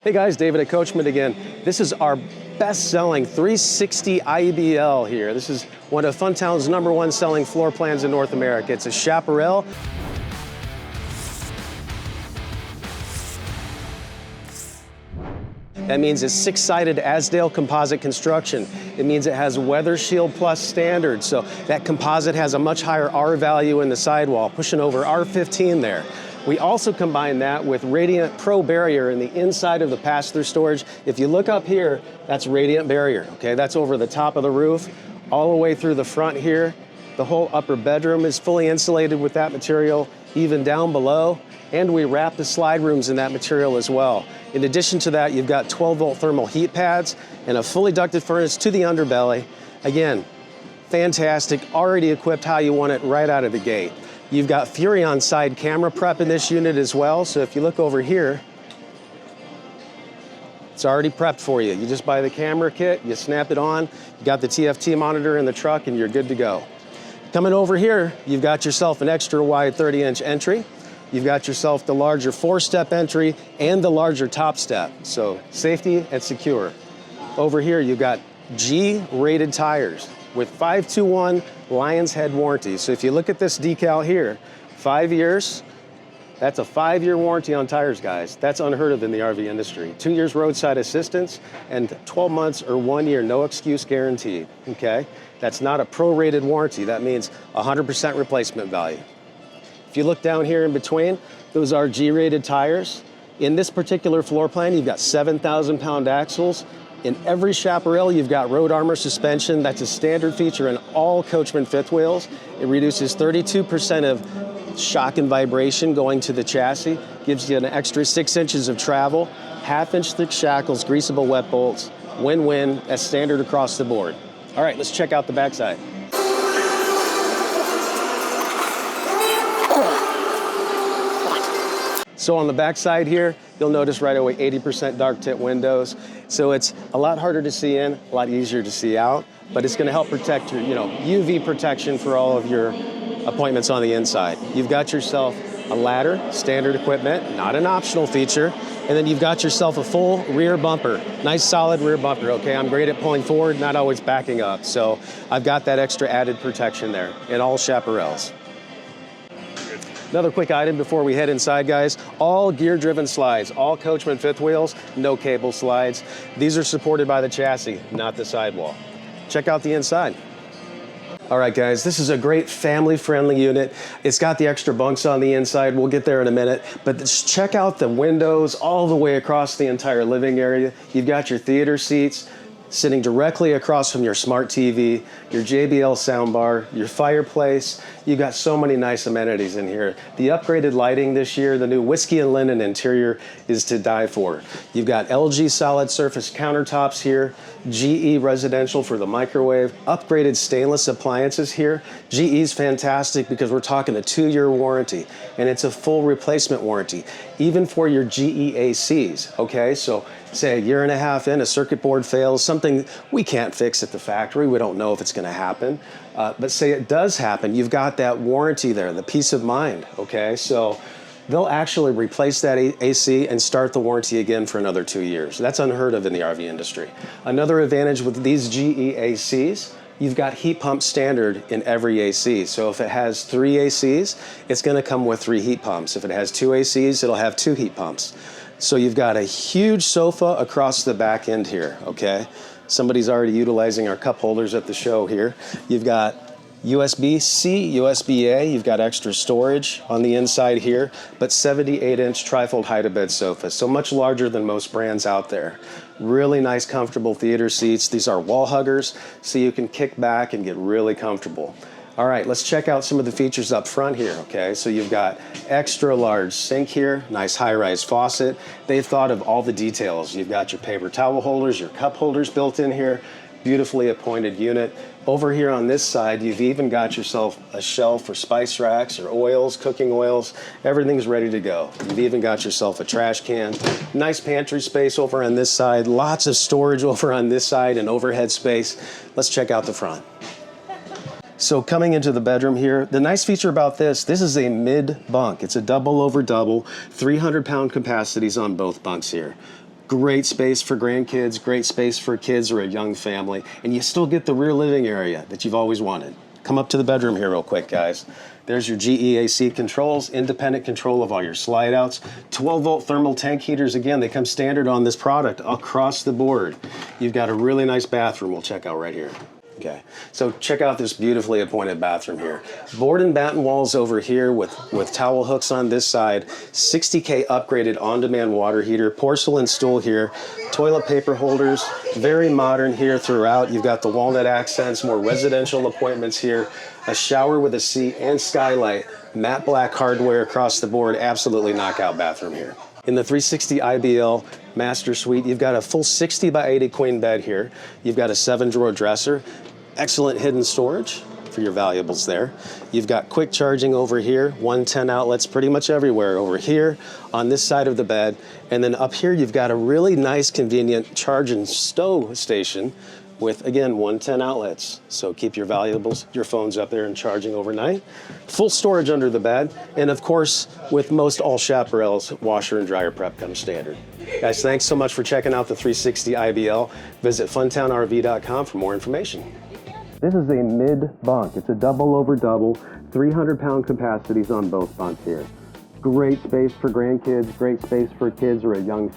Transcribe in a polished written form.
Hey guys, David at Coachman again. This is our best-selling 360IBL here. This is one of Funtown's #1 selling floor plans in North America. It's a Chaparral. That means it's 6-sided Asdale composite construction. It means it has Weather Shield Plus standard, so that composite has a much higher R value in the sidewall, pushing over R15 there. We also combine that with Radiant Pro Barrier in the inside of the pass-through storage. If you look up here, that's Radiant Barrier, okay? That's over the top of the roof, all the way through the front here. The whole upper bedroom is fully insulated with that material, even down below. And we wrap the slide rooms in that material as well. In addition to that, you've got 12-volt thermal heat pads and a fully ducted furnace to the underbelly. Again, fantastic, already equipped how you want it right out of the gate. You've got Furrion side camera prep in this unit as well, so if you look over here, it's already prepped for you. You just buy the camera kit, you snap it on, you got the TFT monitor in the truck, and you're good to go. Coming over here, you've got yourself an extra wide 30-inch entry. You've got yourself the larger 4-step entry and the larger top step, so safety and secure. Over here, you've got G-rated tires with 521 Lion's Head warranty. So if you look at this decal here, 5 years, that's a 5-year warranty on tires, guys. That's unheard of in the RV industry. 2 years roadside assistance and 12 months or 1 year no excuse guarantee, okay? That's not a prorated warranty. That means 100% replacement value. If you look down here in between, those are G-rated tires. In this particular floor plan, you've got 7,000-pound axles. In every Chaparral, you've got road armor suspension. That's a standard feature in all Coachman fifth wheels. It reduces 32% of shock and vibration going to the chassis, gives you an extra 6 inches of travel, 1/2-inch thick shackles, greasable wet bolts, win-win, as standard across the board. All right, let's check out the backside. So on the back side here, you'll notice right away 80% dark tint windows. So it's a lot harder to see in, a lot easier to see out, but it's gonna help protect your, UV protection for all of your appointments on the inside. You've got yourself a ladder, standard equipment, not an optional feature, and then you've got yourself a full rear bumper, nice solid rear bumper, okay? I'm great at pulling forward, not always backing up. So I've got that extra added protection there in all Chaparrals. Another quick item before we head inside, guys. All gear-driven slides, all Coachman fifth wheels, no cable slides. These are supported by the chassis, not the sidewall. Check out the inside. All right, guys, this is a great family-friendly unit. It's got the extra bunks on the inside. We'll get there in a minute. But just check out the windows all the way across the entire living area. You've got your theater seats sitting directly across from your smart TV, your JBL soundbar, your fireplace. You've got so many nice amenities in here. The upgraded lighting this year, the new whiskey and linen interior is to die for. You've got LG solid surface countertops here, GE residential for the microwave, upgraded stainless appliances here. GE's fantastic because we're talking a 2-year warranty and it's a full replacement warranty, even for your GE ACs, okay? So say a 1.5 years in, a circuit board fails, something we can't fix at the factory. We don't know if it's gonna happen. But say it does happen, you've got that warranty there, the peace of mind, okay? So they'll actually replace that AC and start the warranty again for another 2 years. That's unheard of in the RV industry. Another advantage with these GE ACs, you've got heat pump standard in every AC. So if it has 3 ACs, it's gonna come with 3 heat pumps. If it has 2 ACs, it'll have 2 heat pumps. So you've got a huge sofa across the back end here, okay? Somebody's already utilizing our cup holders at the show here. You've got USB-C, USB-A, you've got extra storage on the inside here, but 78-inch trifold hide-to-bed sofa, so much larger than most brands out there. Really nice, comfortable theater seats. These are wall huggers, so you can kick back and get really comfortable. All right, let's check out some of the features up front here, okay? So you've got extra large sink here, nice high-rise faucet. They've thought of all the details. You've got your paper towel holders, your cup holders built in here, beautifully appointed unit. Over here on this side, you've even got yourself a shelf for spice racks or oils, cooking oils. Everything's ready to go. You've even got yourself a trash can. Nice pantry space over on this side, lots of storage over on this side and overhead space. Let's check out the front. So coming into the bedroom here, the nice feature about this is a mid-bunk. It's a double over double, 300-pound capacities on both bunks here. Great space for grandkids, great space for kids or a young family, and you still get the rear living area that you've always wanted. Come up to the bedroom here real quick, guys. There's your GEAC controls, independent control of all your slide outs. 12-volt thermal tank heaters, again, they come standard on this product across the board. You've got a really nice bathroom we'll check out right here. Okay, so check out this beautifully appointed bathroom here. Board and batten walls over here with towel hooks on this side. 60K upgraded on-demand water heater. Porcelain stool here. Toilet paper holders. Very modern here throughout. You've got the walnut accents, more residential appointments here. A shower with a seat and skylight. Matte black hardware across the board. Absolutely knockout bathroom here. In the 360IBL Master Suite, you've got a full 60 by 80 queen bed here. You've got a 7-drawer dresser. Excellent hidden storage for your valuables there. You've got quick charging over here, 110 outlets pretty much everywhere over here on this side of the bed. And then up here, you've got a really nice, convenient charge and stow station with, again, 110 outlets. So keep your valuables, your phones up there and charging overnight. Full storage under the bed. And of course, with most all Chaparrals, washer and dryer prep comes standard. Guys, thanks so much for checking out the 360IBL. Visit funtownrv.com for more information. This is a mid-bunk. It's a double over double, 300-pound capacities on both bunks here. Great space for grandkids, great space for kids or a young